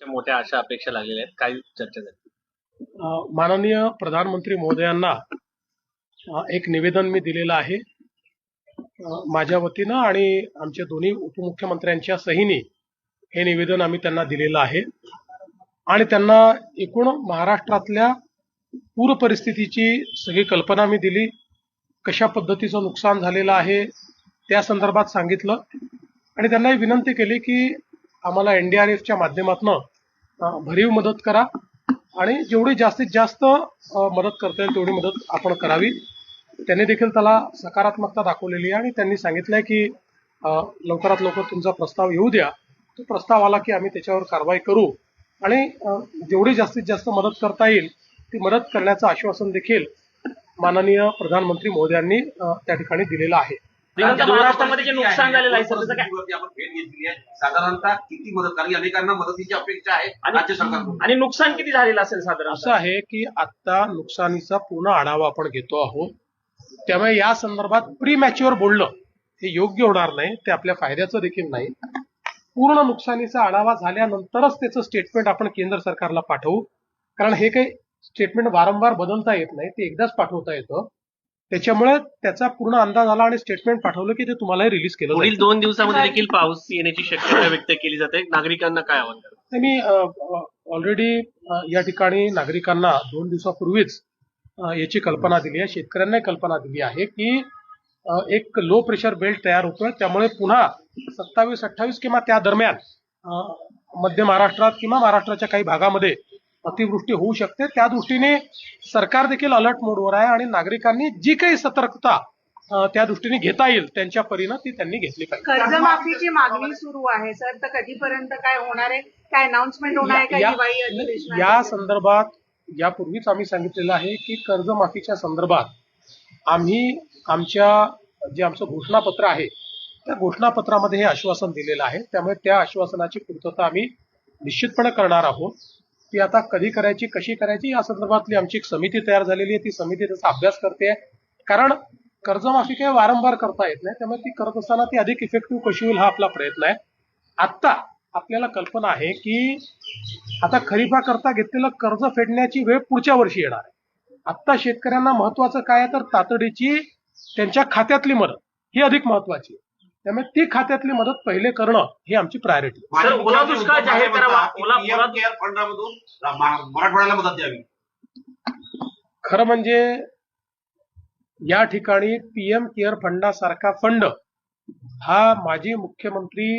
मोठ्या आशा अपेक्षा लागलेल्या आहेत, काय चर्चा झाली? माननीय प्रधानमंत्री महोदयांना एक निवेदन मी दिलेलं आहे माझ्या वतीनं आणि आमच्या दोन्ही उपमुख्यमंत्र्यांच्या सहीने हे निवेदन आम्ही त्यांना दिलेलं आहे आणि त्यांना एकूण महाराष्ट्रातल्या पूर परिस्थितीची सगळी कल्पना मी दिली, कशा पद्धतीचं नुकसान झालेलं आहे त्या संदर्भात सांगितलं आणि त्यांना विनंती केली की आम्हाला NDRFच्या माध्यमातून भरीव मदत करा आणि जेवढी जास्तीत जास्त मदत करता येईल तेवढी मदत आपण करावी. त्यांनी देखील त्याला सकारात्मकता दाखवलेली आहे आणि त्यांनी सांगितलंय की लवकरात लवकर तुमचा प्रस्ताव येऊ द्या, तो प्रस्ताव आला की आम्ही त्याच्यावर कारवाई करू आणि जेवढी जास्तीत जास्त मदत करता येईल ती मदत करण्याचं आश्वासन देखील माननीय प्रधानमंत्री महोदयांनी त्या ठिकाणी दिलेलं आहे. महाराष्ट्रामध्ये जे नुकसान झालेलं आहे सर, आपण भेट घेतली आहे, साधारणतः किती मदत, कारण अनेकांना मदतीची अपेक्षा आहे राज्य सरकारकडून, आणि नुकसान किती झालेलं असेल साधारण? असं आहे की आता नुकसानीचा पूर्ण आढावा आपण घेतो आहोत, त्यामुळे या संदर्भात प्रीमॅच्युअर बोलणं हे योग्य होणार नाही, ते आपल्या फायद्याचं देखील नाही. पूर्ण नुकसानीचा आढावा झाल्यानंतरच त्याचं स्टेटमेंट आपण केंद्र सरकारला पाठवू, कारण हे काही स्टेटमेंट वारंवार बदलता येत नाही, ते एकदाच पाठवता येतं. त्याच्यामुळे त्याचा पूर्ण अंदाज आला आणि स्टेटमेंट पाठवलं की ते तुम्हाला रिलीज केलं. पुढील 2 दिवसामध्ये देखील पाऊस येण्याची शक्यता व्यक्त केली जाते, नागरिकांना काय आवाहन करतात? मी ऑलरेडी या ठिकाणी नागरिकांना 2 दिवसापूर्वीच याची कल्पना दिली आहे, शेतकऱ्यांनाही कल्पना दिली आहे की एक लो प्रेशर बेल्ट तयार होतोय, त्यामुळे पुन्हा 27-28 किंवा त्या दरम्यान मध्य महाराष्ट्रात किंवा महाराष्ट्राच्या काही भागामध्ये अतिवृष्टी होऊ शकते. त्या दृष्टीने सरकार देखील अलर्ट मोडवर आहे आणि नागरिकांनी जी काही सतर्कता त्या दृष्टीने घेता येईल त्यांच्या परीनं ती त्यांनी घेतली पाहिजे. कर्जमाफीची मागणी सुरू आहे सर, तर कधीपर्यंत काय होणार आहे, काय अनाउन्समेंट होणार आहे का दिवाळी अधिवेशनात? या संदर्भात यापूर्वीच आम्ही सांगितलेलं आहे की कर्जमाफीच्या संदर्भात आम्ही आमचं घोषणापत्र आहे त्या घोषणापत्रामध्ये हे आश्वासन दिलेलं आहे, त्यामुळे त्या आश्वासनाची पूर्तता आम्ही निश्चितपणे करणार आहोत. ती आता कधी करायची, कशी करायची या संदर्भातली आमची एक समिती तयार झालेली आहे, ती समिती त्याचा अभ्यास करते. कारण कर्जमाफी काही वारंवार करता येत नाही, त्यामुळे ती करत असताना ती अधिक इफेक्टिव्ह कशी होईल हा आपला प्रयत्न आहे. आत्ता आपल्याला कल्पना आहे की आता खरीपाकरता घेतलेलं कर्ज फेडण्याची वेळ पुढच्या वर्षी येणार आहे. आत्ता शेतकऱ्यांना महत्वाचं काय आहे तर तातडीची त्यांच्या खात्यातली मदत ही अधिक महत्वाची आहे, त्यामुळे ती खात्यातली मदत पहिले करणं ही आमची प्रायोरिटी. ओला दुष्काळ जाहीर करावा, फंडामधून मराठवाड्याला मदत द्यावी. खरं म्हणजे या ठिकाणी PM केअर फंडासारखा फंड हा माजी मुख्यमंत्री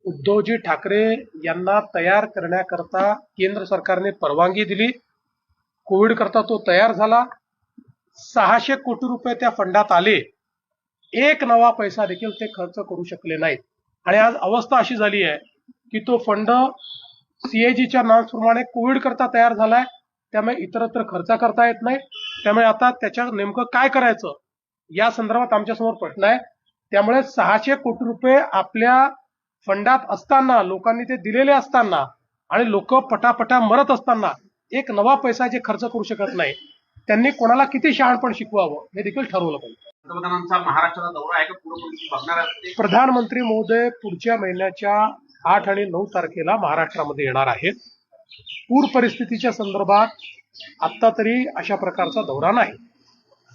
उद्धवजी ठाकरे यांना तयार करण्याकरता केंद्र सरकारने परवानगी दिली. कोविड करता तो तयार झाला. 600 कोटी रुपये त्या फंडात आले, एक नवा पैसा देखील ते खर्च करू शकले नाहीत आणि आज अवस्था अशी झाली आहे की तो फंड CAGच्या नॉर्म्सप्रमाणे कोविड करता तयार झालाय, त्यामुळे इतरत्र खर्च करता येत नाही. त्यामुळे आता त्याच्या नेमकं काय करायचं या संदर्भात आमच्यासमोर प्रश्न आहे. त्यामुळे 600 कोटी रुपये आपल्या फंडात असताना, लोकांनी ते दिलेले असताना आणि लोक पटापटा मरत असताना एक नवा पैसा जे खर्च करू शकत नाही, त्यांनी कोणाला किती शहाणपण शिकवावं हे देखील ठरवलं पाहिजे. पंतप्रधानांचा महाराष्ट्राला दौरा आहे का, पूर्ण बघणार आहे? प्रधानमंत्री महोदय पुढच्या महिन्याच्या 8 आणि 9 तारखेला महाराष्ट्रामध्ये येणार आहेत. पूर परिस्थितीच्या संदर्भात आता तरी अशा प्रकारचा दौरा नाही.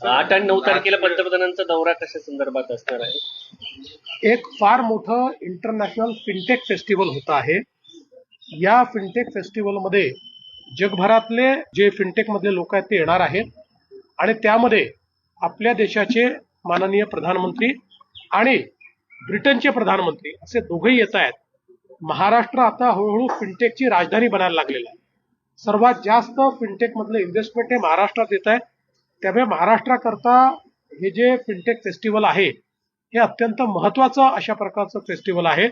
8 आणि 9 तारखेला पंतप्रधानांचा दौरा कशा संदर्भात असणार आहे? एक फार मोठं इंटरनॅशनल फिनटेक फेस्टिवल होत आहे. या फिनटेक फेस्टिवलमध्ये जगभरातले जे फिनटेक मधले लोक आहेत ते येणार आहेत आणि त्यामध्ये आपल्या देशाचे माननीय प्रधानमंत्री आणि ब्रिटनचे प्रधानमंत्री असे दोघेही येत आहेत. महाराष्ट्र आता हळूहळू फिनटेकची राजधानी बनायला लागलेला आहे. सर्वात जास्त फिनटेक मधलं इन्व्हेस्टमेंट हे महाराष्ट्रात येत आहे, त्यामुळे महाराष्ट्राकरता हे जे फिनटेक फेस्टिवल आहे हे अत्यंत महत्वाचं अशा प्रकारचं फेस्टिवल आहे.